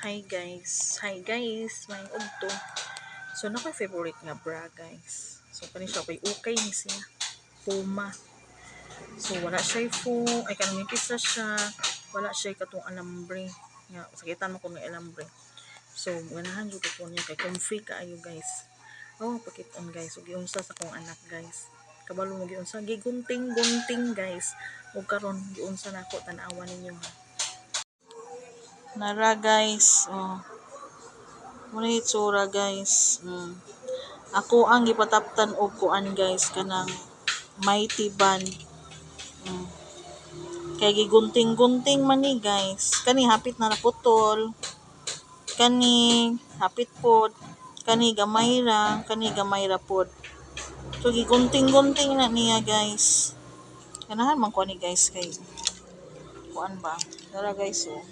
Hi guys, may udto. So na ko'y favorite nga bra guys. So kani siya ko'y okay ni siya. Puma. So wala siya ay kanang nipis na siya. Wala siya katong alambre. Nga sakitan mo ko ng alambre. So ganahan jud ko niya kay comfy kaayo guys. Oh, pakit-on guys. Ug giunsa sa kong anak guys. Kabalo mo giunsa gigunting-gunting guys. Ug karon giunsa nako tan-awan ninyo ha. Nara guys. Oh. Muna itsura guys. Ako ang gipataptan og kuan guys kanang mighty band. Kay gigunting-gunting man ni guys. Kani hapit na naputol. Kani hapit pod. Kani gamay ra pod. So gigunting-gunting na niya guys. Ganahan man ko ni guys kay kuan ba. Dara guys oh.